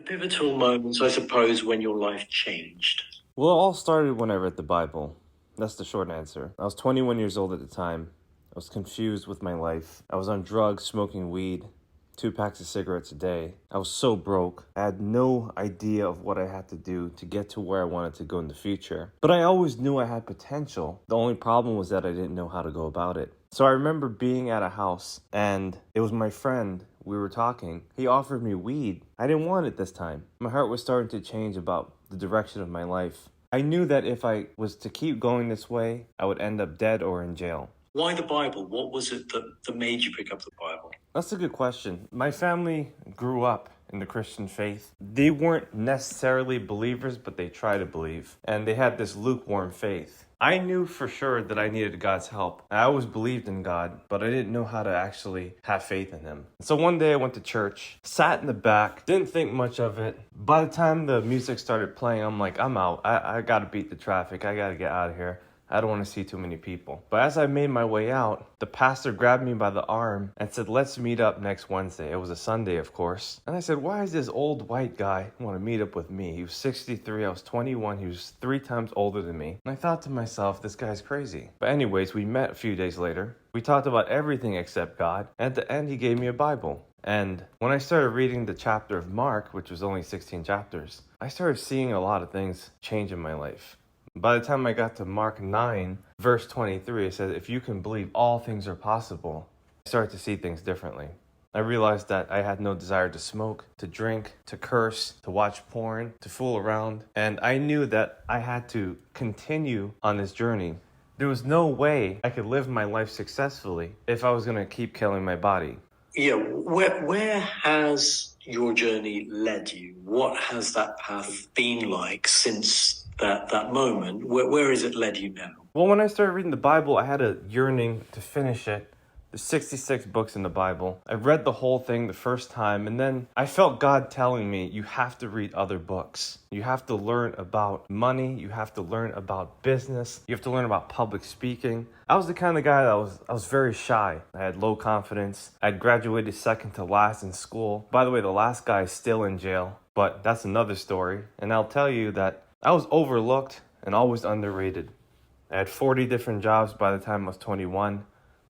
pivotal moments, I suppose, when your life changed. Well, it all started when I read the Bible. That's the short answer. I was 21 years old at the time. I was confused with my life. I was on drugs, smoking weed, 2 packs of cigarettes a day. I was so broke. I had no idea of what I had to do to get to where I wanted to go in the future. But I always knew I had potential. The only problem was that I didn't know how to go about it. So I remember being at a house, and it was my friend. We were talking. He offered me weed. I didn't want it this time. My heart was starting to change about the direction of my life. I knew that if I was to keep going this way, I would end up dead or in jail. Why the Bible? What was it that made you pick up the Bible? That's a good question. My family grew up in the Christian faith. They weren't necessarily believers, but they tried to believe. And they had this lukewarm faith. I knew for sure that I needed God's help. I always believed in God, but I didn't know how to actually have faith in Him. So one day I went to church, sat in the back, didn't think much of it. By the time the music started playing, I'm like, I'm out. I gotta beat the traffic. I gotta get out of here. I don't want to see too many people. But as I made my way out, the pastor grabbed me by the arm and said, let's meet up next Wednesday. It was a Sunday, of course. And I said, why is this old white guy want to meet up with me? He was 63, I was 21, he was 3 times older than me. And I thought to myself, this guy's crazy. But anyways, we met a few days later. We talked about everything except God. And at the end, he gave me a Bible. And when I started reading the chapter of Mark, which was only 16 chapters, I started seeing a lot of things change in my life. By the time I got to Mark 9, verse 23, it says, if you can believe, all things are possible. I started to see things differently. I realized that I had no desire to smoke, to drink, to curse, to watch porn, to fool around. And I knew that I had to continue on this journey. There was no way I could live my life successfully if I was going to keep killing my body. Yeah, where has your journey led you? What has that path been like since that moment? Where has it led you now? Well, when I started reading the Bible, I had a yearning to finish it. There's 66 books in the Bible. I read the whole thing the first time, and then I felt God telling me, you have to read other books. You have to learn about money. You have to learn about business. You have to learn about public speaking. I was the kind of guy that I was very shy. I had low confidence. I had graduated second to last in school. By the way, the last guy is still in jail, but that's another story. And I'll tell you that I was overlooked and always underrated. I had 40 different jobs by the time I was 21.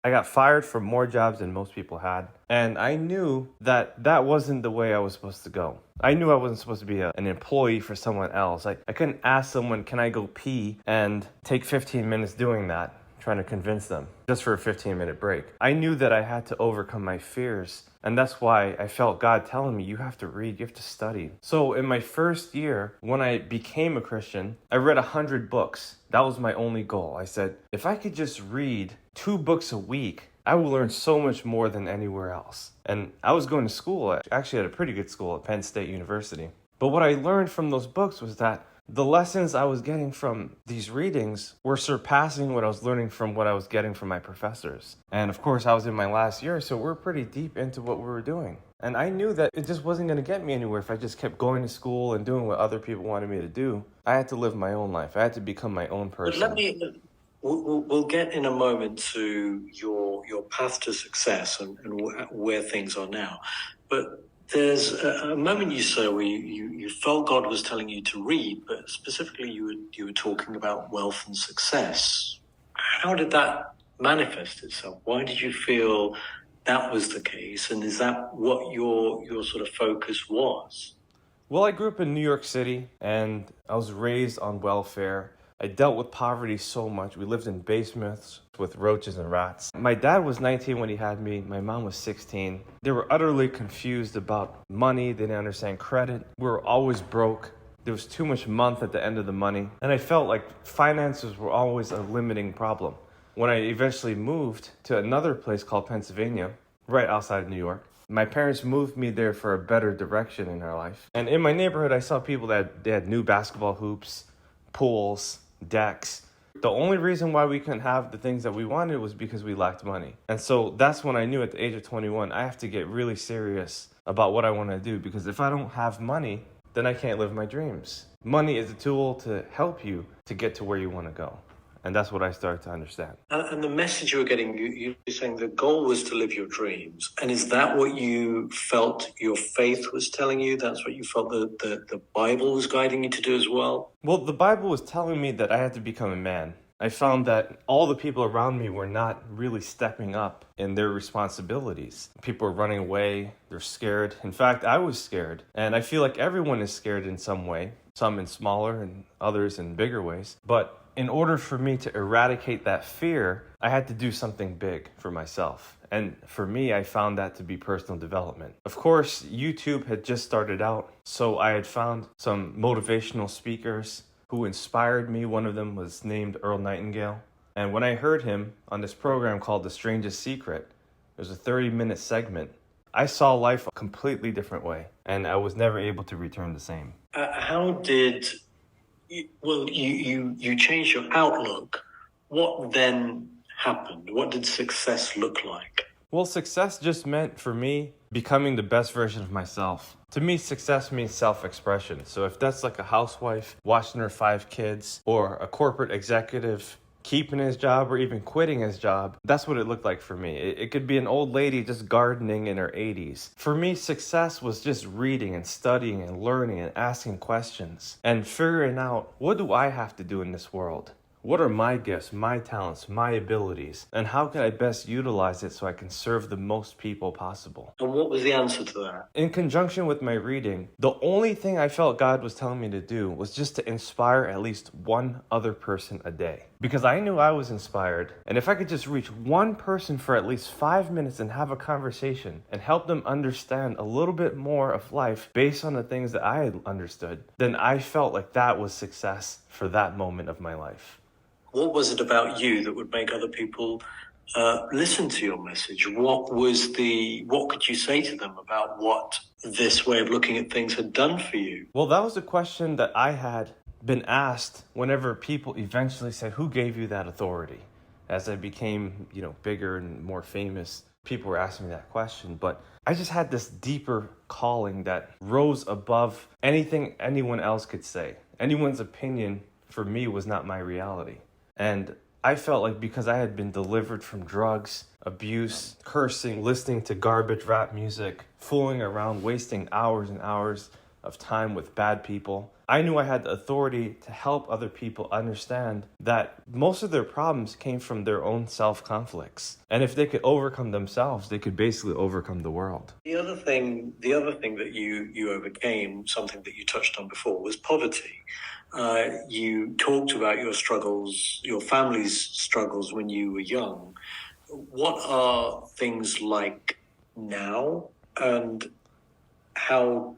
I got fired from more jobs than most people had. And I knew that that wasn't the way I was supposed to go. I knew I wasn't supposed to be an employee for someone else. I couldn't ask someone, can I go pee, and take 15 minutes doing that, trying to convince them, just for a 15-minute break. I knew that I had to overcome my fears. And that's why I felt God telling me, you have to read, you have to study. So in my first year, when I became a Christian, I read 100 books. That was my only goal. I said, if I could just read 2 books a week, I will learn so much more than anywhere else. And I was going to school, actually at a pretty good school at Penn State University. But what I learned from those books was that the lessons I was getting from these readings were surpassing what I was learning from what I was getting from my professors. And of course, I was in my last year, so we're pretty deep into what we were doing. And I knew that it just wasn't going to get me anywhere if I just kept going to school and doing what other people wanted me to do. I had to live my own life. I had to become my own person. But we'll get in a moment to your path to success and where things are now. But there's a moment you say where you felt God was telling you to read, but specifically you were talking about wealth and success. How did that manifest itself? Why did you feel that was the case? And is that what your sort of focus was? Well, I grew up in New York City, and I was raised on welfare. I dealt with poverty so much. We lived in basements with roaches and rats. My dad was 19 when he had me. My mom was 16. They were utterly confused about money. They didn't understand credit. We were always broke. There was too much month at the end of the money. And I felt like finances were always a limiting problem. When I eventually moved to another place called Pennsylvania, right outside of New York, my parents moved me there for a better direction in our life. And in my neighborhood, I saw people that they had new basketball hoops, pools, decks. The only reason why we couldn't have the things that we wanted was because we lacked money. And so that's when I knew at the age of 21, I have to get really serious about what I want to do, because if I don't have money, then I can't live my dreams. Money is a tool to help you to get to where you want to go. And that's what I started to understand. And the message you were getting, you're saying the goal was to live your dreams. And is that what you felt your faith was telling you? That's what you felt the Bible was guiding you to do as well? Well, the Bible was telling me that I had to become a man. I found that all the people around me were not really stepping up in their responsibilities. People are running away, they're scared. In fact, I was scared. And I feel like everyone is scared in some way, some in smaller and others in bigger ways. But in order for me to eradicate that fear, I had to do something big for myself. And for me, I found that to be personal development. Of course, YouTube had just started out, so I had found some motivational speakers who inspired me. One of them was named Earl Nightingale. And when I heard him on this program called The Strangest Secret, it was a 30-minute segment, I saw life a completely different way, and I was never able to return the same. How did you changed your outlook. What then happened? What did success look like? Well, success just meant for me becoming the best version of myself. To me, success means self-expression. So if that's like a housewife watching her 5 kids, or a corporate executive keeping his job or even quitting his job, that's what it looked like for me. It could be an old lady just gardening in her 80s. For me, success was just reading and studying and learning and asking questions and figuring out, what do I have to do in this world? What are my gifts, my talents, my abilities, and how can I best utilize it so I can serve the most people possible? And what was the answer to that? In conjunction with my reading, the only thing I felt God was telling me to do was just to inspire at least one other person a day. Because I knew I was inspired, and if I could just reach one person for at least 5 minutes and have a conversation and help them understand a little bit more of life based on the things that I had understood, then I felt like that was success for that moment of my life. What was it about you that would make other people listen to your message? What could you say to them about what this way of looking at things had done for you? Well, that was a question that I had been asked whenever people eventually said, who gave you that authority? As I became, bigger and more famous, people were asking me that question. But I just had this deeper calling that rose above anything anyone else could say. Anyone's opinion for me was not my reality. And I felt like because I had been delivered from drugs, abuse, cursing, listening to garbage rap music, fooling around, wasting hours and hours of time with bad people, I knew I had the authority to help other people understand that most of their problems came from their own self-conflicts. And if they could overcome themselves, they could basically overcome the world. The other thing that you overcame, something that you touched on before, was poverty. You talked about your struggles, your family's struggles when you were young. What are things like now, and how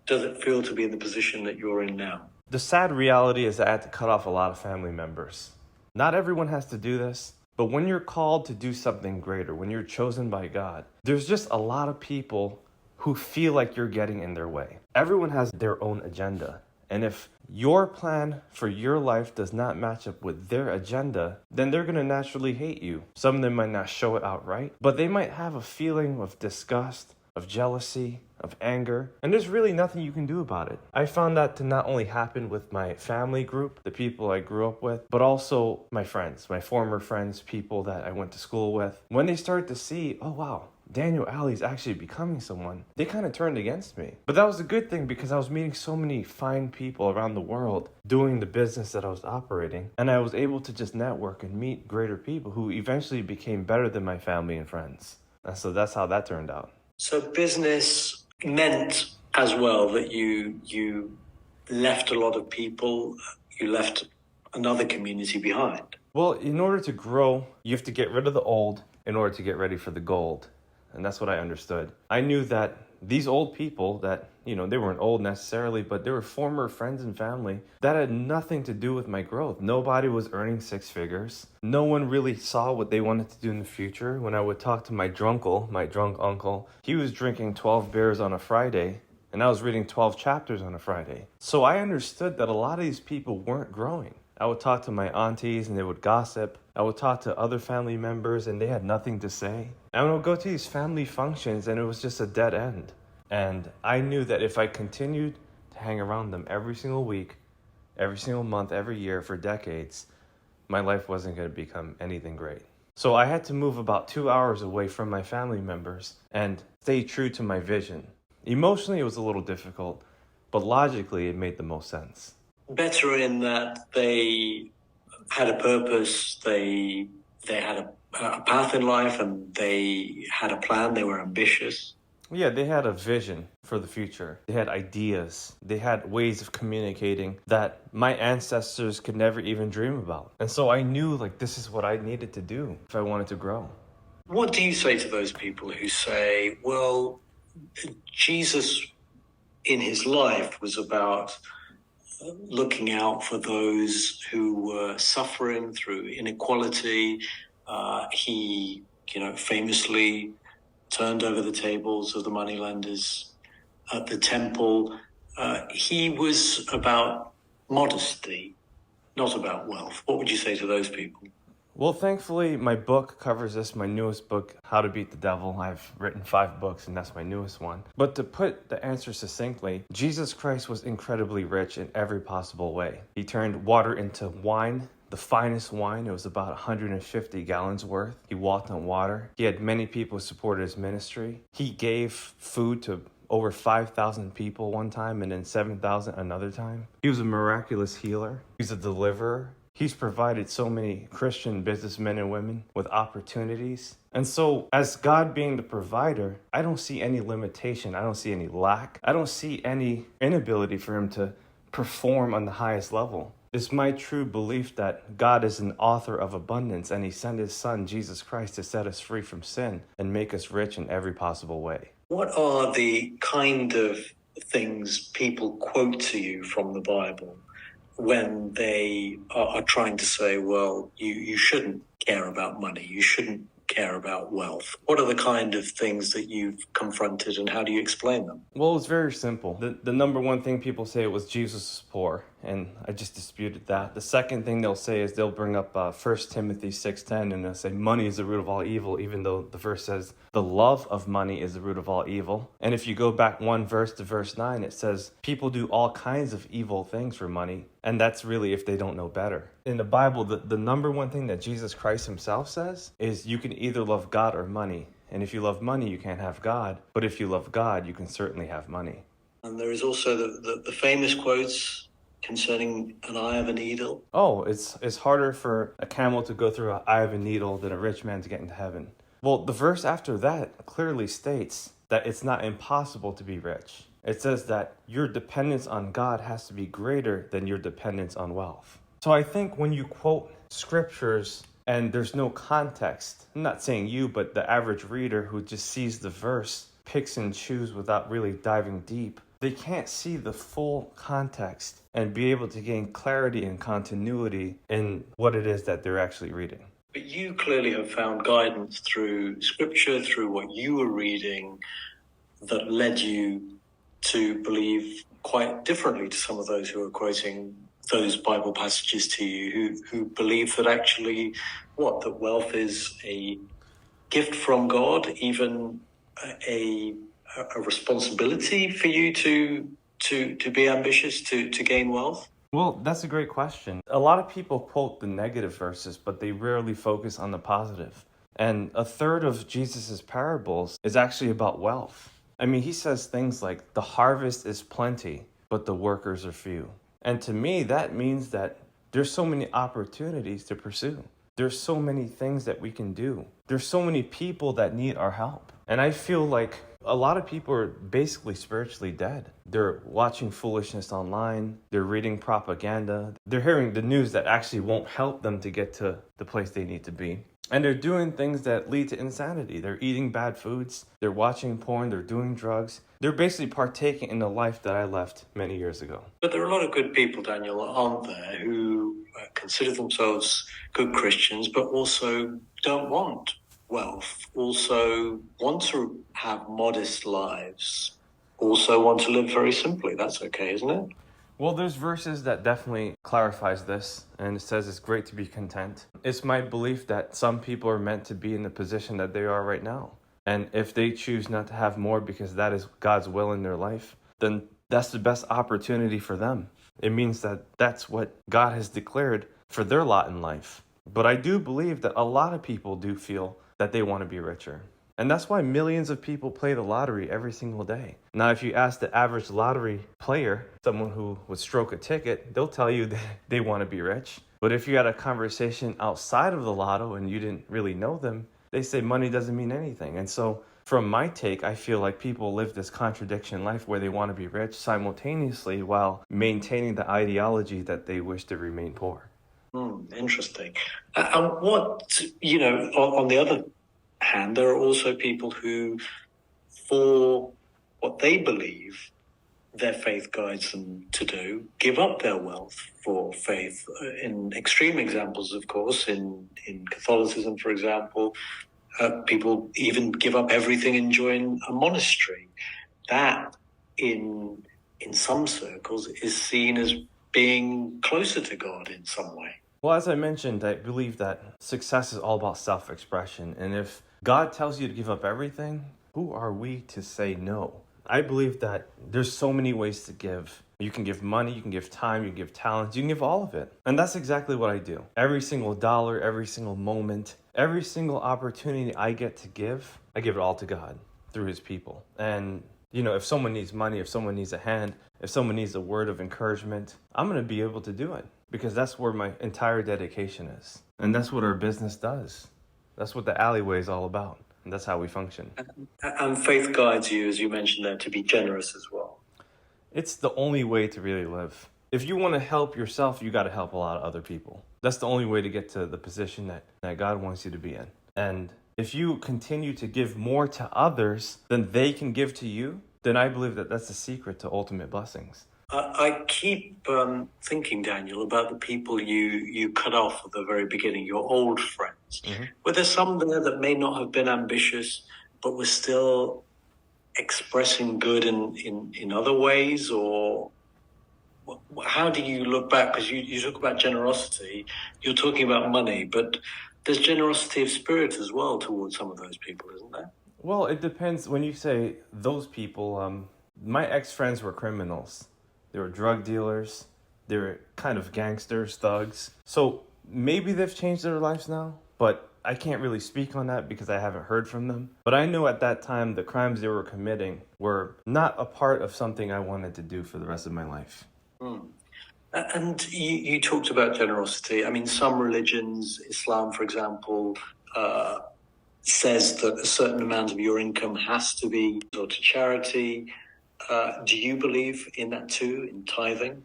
does it feel to be in the position that you're in now? The sad reality is that I had to cut off a lot of family members. Not everyone has to do this, but when you're called to do something greater, when you're chosen by God, there's just a lot of people who feel like you're getting in their way. Everyone has their own agenda. And if your plan for your life does not match up with their agenda, then they're going to naturally hate you. Some of them might not show it outright, but they might have a feeling of disgust, of jealousy, of anger, and there's really nothing you can do about it. I found that to not only happen with my family group, the people I grew up with, but also my friends, my former friends, people that I went to school with. When they started to see, oh wow, Daniel Aldie's actually becoming someone, they kind of turned against me. But that was a good thing because I was meeting so many fine people around the world doing the business that I was operating, and I was able to just network and meet greater people who eventually became better than my family and friends. And so that's how that turned out. So business meant as well that you left a lot of people, you left another community behind. Well, in order to grow, you have to get rid of the old in order to get ready for the gold. And that's what I understood. I knew that these old people that, they weren't old necessarily, but they were former friends and family that had nothing to do with my growth. Nobody was earning 6 figures. No one really saw what they wanted to do in the future. When I would talk to my drunk uncle, he was drinking 12 beers on a Friday, and I was reading 12 chapters on a Friday. So I understood that a lot of these people weren't growing. I would talk to my aunties and they would gossip. I would talk to other family members and they had nothing to say. I would go to these family functions and it was just a dead end. And I knew that if I continued to hang around them every single week, every single month, every year for decades, my life wasn't going to become anything great. So I had to move about 2 hours away from my family members and stay true to my vision. Emotionally, it was a little difficult, but logically, it made the most sense. Better in that they had a purpose, they had a path in life, and they had a plan, they were ambitious. Yeah, they had a vision for the future. They had ideas. They had ways of communicating that my ancestors could never even dream about. And so I knew like this is what I needed to do if I wanted to grow. What do you say to those people who say, well, Jesus in his life was about looking out for those who were suffering through inequality? He, famously turned over the tables of the moneylenders at the temple. He was about modesty, not about wealth. What would you say to those people? Well, thankfully, my book covers this, my newest book, How to Beat the Devil. I've written 5 books, and that's my newest one. But to put the answer succinctly, Jesus Christ was incredibly rich in every possible way. He turned water into wine, the finest wine. It was about 150 gallons worth. He walked on water. He had many people who supported his ministry. He gave food to over 5,000 people one time and then 7,000 another time. He was a miraculous healer. He's a deliverer. He's provided so many Christian businessmen and women with opportunities. And so as God being the provider, I don't see any limitation. I don't see any lack. I don't see any inability for him to perform on the highest level. It's my true belief that God is an author of abundance, and he sent his son, Jesus Christ, to set us free from sin and make us rich in every possible way. What are the kind of things people quote to you from the Bible when they are trying to say, well, you shouldn't care about money, you shouldn't care about wealth? What are the kind of things that you've confronted, and how do you explain them? Well, it's very simple. The number one thing people say was Jesus is poor, and I just disputed that. The second thing they'll say is they'll bring up 1 Timothy 6:10, and they'll say money is the root of all evil, even though the verse says the love of money is the root of all evil. And if you go back one verse to verse 9, it says people do all kinds of evil things for money, and that's really if they don't know better. In the Bible, the number one thing that Jesus Christ himself says is you can either love God or money. And if you love money, you can't have God. But if you love God, you can certainly have money. And there is also the famous quotes concerning an eye of a needle. Oh, it's harder for a camel to go through an eye of a needle than a rich man to get into heaven. Well, the verse after that clearly states that it's not impossible to be rich. It says that your dependence on God has to be greater than your dependence on wealth. So I think when you quote scriptures and there's no context, I'm not saying you, but the average reader who just sees the verse, picks and chooses without really diving deep, they can't see the full context and be able to gain clarity and continuity in what it is that they're actually reading. But you clearly have found guidance through scripture, through what you were reading, that led you to believe quite differently to some of those who are quoting those Bible passages to you, who believe that actually that wealth is a gift from God, even a responsibility for you to be ambitious, to gain wealth? Well, that's a great question. A lot of people quote the negative verses, but they rarely focus on the positive. And a third of Jesus's parables is actually about wealth. I mean, he says things like, the harvest is plenty, but the workers are few. And to me, that means that there's so many opportunities to pursue. There's so many things that we can do. There's so many people that need our help. And I feel like a lot of people are basically spiritually dead. They're watching foolishness online. They're reading propaganda. They're hearing the news that actually won't help them to get to the place they need to be. And they're doing things that lead to insanity. They're eating bad foods. They're watching porn. They're doing drugs. They're basically partaking in the life that I left many years ago. But there are a lot of good people, Daniel, aren't there, who consider themselves good Christians, but also don't want wealth, also want to have modest lives, also want to live very simply. That's okay, isn't it? Well, there's verses that definitely clarifies this, and it says it's great to be content. It's my belief that some people are meant to be in the position that they are right now. And if they choose not to have more because that is God's will in their life, then that's the best opportunity for them. It means that that's what God has declared for their lot in life. But I do believe that a lot of people do feel that they want to be richer. And that's why millions of people play the lottery every single day. Now, if you ask the average lottery player, someone who would stroke a ticket, they'll tell you that they want to be rich. But if you had a conversation outside of the lotto and you didn't really know them, they say money doesn't mean anything. And so from my take, I feel like people live this contradiction life where they want to be rich simultaneously while maintaining the ideology that they wish to remain poor. Interesting. And on the other hand, there are also people who, for what they believe their faith guides them to do, give up their wealth for faith. In extreme examples, of course, in Catholicism, for example, people even give up everything and join a monastery. That, in some circles, is seen as being closer to God in some way. Well, as I mentioned, I believe that success is all about self-expression. And if God tells you to give up everything, who are we to say no? I believe that there's so many ways to give. You can give money, you can give time, you can give talent, you can give all of it. And that's exactly what I do. Every single dollar, every single moment, every single opportunity I get to give, I give it all to God through his people. And if someone needs money, if someone needs a hand, if someone needs a word of encouragement, I'm going to be able to do it because that's where my entire dedication is. And that's what our business does. That's what the alleyway is all about. And that's how we function. And faith guides you, as you mentioned there, to be generous as well. It's the only way to really live. If you want to help yourself, you got to help a lot of other people. That's the only way to get to the position that God wants you to be in. And if you continue to give more to others than they can give to you, then I believe that that's the secret to ultimate blessings. I keep thinking, Daniel, about the people you cut off at the very beginning, your old friends. Mm-hmm. Were there some there that may not have been ambitious, but were still expressing good in other ways? Or how do you look back? Because you talk about generosity, you're talking about money, but there's generosity of spirit as well towards some of those people, isn't there? Well, it depends. When you say those people, my ex-friends were criminals. They were drug dealers. They were kind of gangsters, thugs. So maybe they've changed their lives now, but I can't really speak on that because I haven't heard from them. But I know at that time the crimes they were committing were not a part of something I wanted to do for the rest of my life. And you talked about generosity. I mean, some religions, Islam, for example, says that a certain amount of your income has to be to charity. Do you believe in that too, in tithing?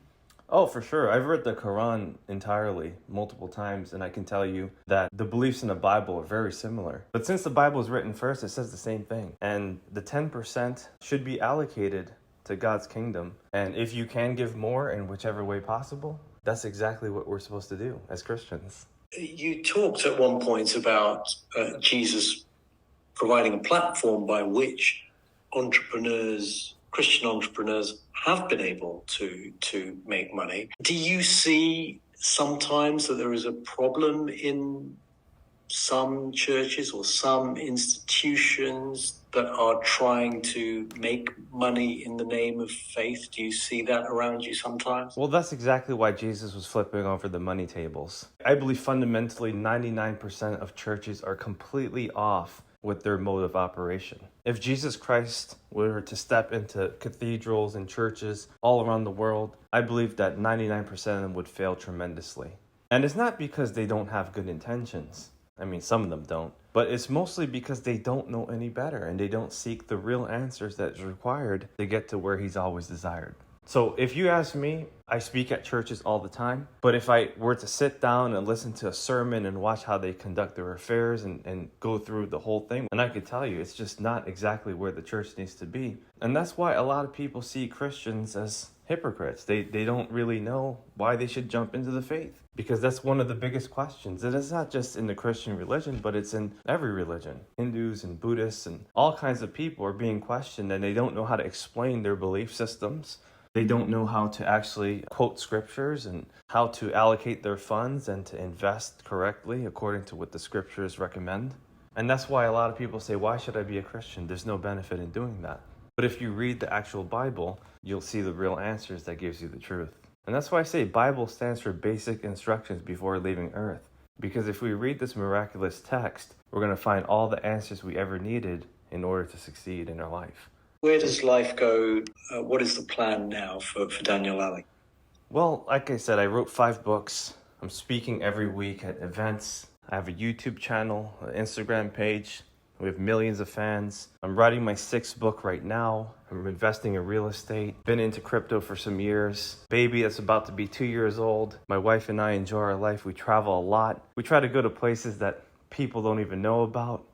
Oh, for sure. I've read the Quran entirely multiple times, and I can tell you that the beliefs in the Bible are very similar. But since the Bible was written first, it says the same thing. And the 10% should be allocated to God's kingdom. And if you can give more in whichever way possible, that's exactly what we're supposed to do as Christians. You talked at one point about Jesus providing a platform by which Christian entrepreneurs have been able to make money. Do you see sometimes that there is a problem in some churches or some institutions that are trying to make money in the name of faith? Do you see that around you sometimes? Well, that's exactly why Jesus was flipping over the money tables. I believe fundamentally 99% of churches are completely off with their mode of operation. If Jesus Christ were to step into cathedrals and churches all around the world, I believe that 99% of them would fail tremendously. And it's not because they don't have good intentions. I mean, some of them don't. But it's mostly because they don't know any better and they don't seek the real answers that's required to get to where he's always desired. So if you ask me, I speak at churches all the time. But if I were to sit down and listen to a sermon and watch how they conduct their affairs and go through the whole thing, and I could tell you it's just not exactly where the church needs to be. And that's why a lot of people see Christians as hypocrites. They don't really know why they should jump into the faith. Because that's one of the biggest questions. And it's not just in the Christian religion, but it's in every religion. Hindus and Buddhists and all kinds of people are being questioned and they don't know how to explain their belief systems. They don't know how to actually quote scriptures and how to allocate their funds and to invest correctly according to what the scriptures recommend. And that's why a lot of people say, why should I be a Christian? There's no benefit in doing that. But if you read the actual Bible, you'll see the real answers that gives you the truth. And that's why I say Bible stands for basic instructions before leaving earth. Because if we read this miraculous text, we're going to find all the answers we ever needed in order to succeed in our life. Where does life go? What is the plan now for Daniel Aldie? Well, like I said, I wrote 5 books. I'm speaking every week at events. I have a YouTube channel, an Instagram page. We have millions of fans. I'm writing my 6th book right now. I'm investing in real estate. Been into crypto for some years. Baby that's about to be 2 years old. My wife and I enjoy our life. We travel a lot. We try to go to places that people don't even know about.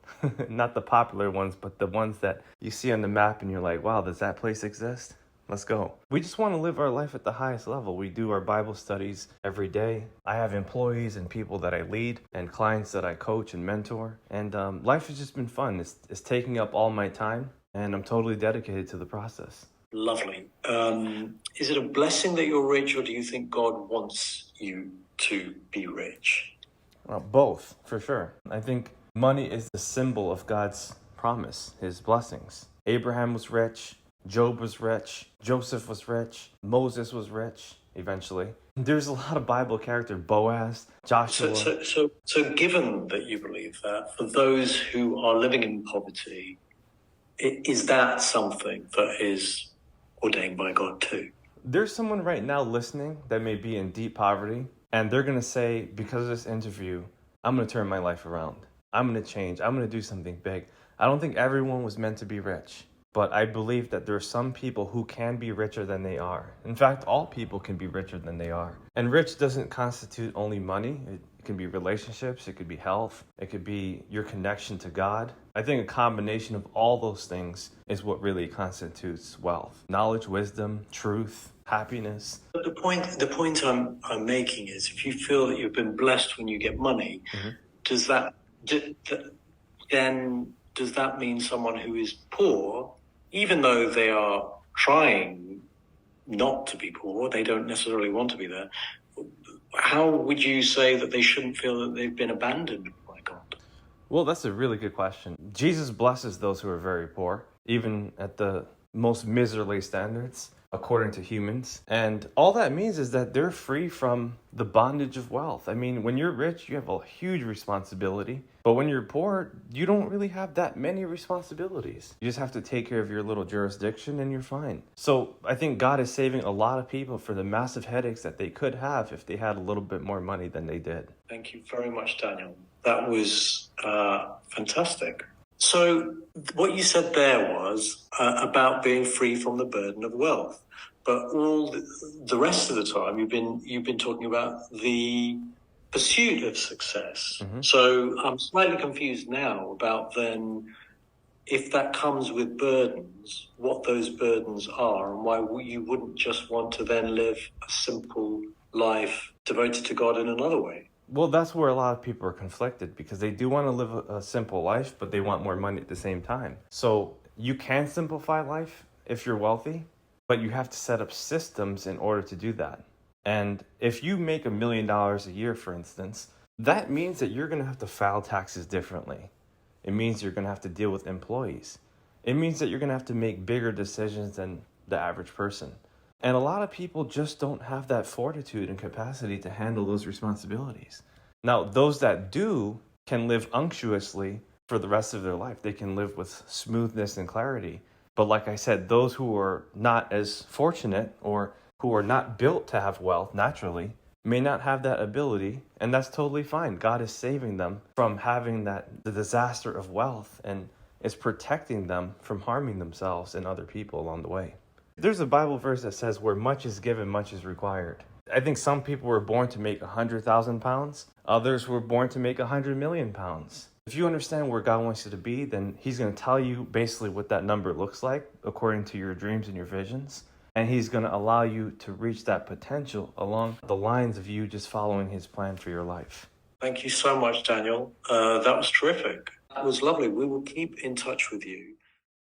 Not the popular ones, but the ones that you see on the map and you're like, wow, does that place exist? Let's go. We just want to live our life at the highest level. We do our Bible studies every day. I have employees and people that I lead and clients that I coach and mentor. And life has just been fun. It's taking up all my time, and I'm totally dedicated to the process. Lovely. Is it a blessing that you're rich, or do you think God wants you to be rich? Both, for sure. I think money is the symbol of God's promise, his blessings. Abraham was rich. Job was rich, Joseph was rich, Moses was rich, eventually. There's a lot of Bible characters, Boaz, Joshua. So given that you believe that, for those who are living in poverty, is that something that is ordained by God too? There's someone right now listening that may be in deep poverty, and they're going to say, because of this interview, I'm going to turn my life around. I'm going to change. I'm going to do something big. I don't think everyone was meant to be rich. But I believe that there are some people who can be richer than they are. In fact, all people can be richer than they are. And rich doesn't constitute only money. It can be relationships, it could be health, it could be your connection to God. I think a combination of all those things is what really constitutes wealth. Knowledge, wisdom, truth, happiness. But the point I'm making is, if you feel that you've been blessed when you get money, does that mean someone who is poor, even though they are trying not to be poor, they don't necessarily want to be there, how would you say that they shouldn't feel that they've been abandoned by God? Well, that's a really good question. Jesus blesses those who are very poor, even at the most miserly standards, according to humans. And all that means is that they're free from the bondage of wealth. I mean, when you're rich, you have a huge responsibility. But when you're poor, you don't really have that many responsibilities. You just have to take care of your little jurisdiction and you're fine. So I think God is saving a lot of people for the massive headaches that they could have if they had a little bit more money than they did. Thank you very much, Daniel. That was fantastic. So what you said there was about being free from the burden of wealth. But all the rest of the time, you've been talking about the pursuit of success. So I'm slightly confused now about then, if that comes with burdens, what those burdens are, and why you wouldn't just want to then live a simple life devoted to God in another way. Well, that's where a lot of people are conflicted, because they do want to live a simple life, but they want more money at the same time. So you can simplify life if you're wealthy, but you have to set up systems in order to do that. And if you make $1 million a year, for instance, that means that you're going to have to file taxes differently. It means you're going to have to deal with employees. It means that you're going to have to make bigger decisions than the average person. And a lot of people just don't have that fortitude and capacity to handle those responsibilities. Now, those that do can live unctuously for the rest of their life. They can live with smoothness and clarity. But like I said, those who are not as fortunate or who are not built to have wealth naturally may not have that ability, and that's totally fine. God is saving them from having the disaster of wealth, and is protecting them from harming themselves and other people along the way. There's a Bible verse that says, where much is given, much is required. I think some people were born to make 100,000 pounds. Others were born to make 100 million pounds. If you understand where God wants you to be, then he's going to tell you basically what that number looks like according to your dreams and your visions. And he's going to allow you to reach that potential along the lines of you just following his plan for your life. Thank you so much, Daniel. That was terrific. That was lovely. We will keep in touch with you.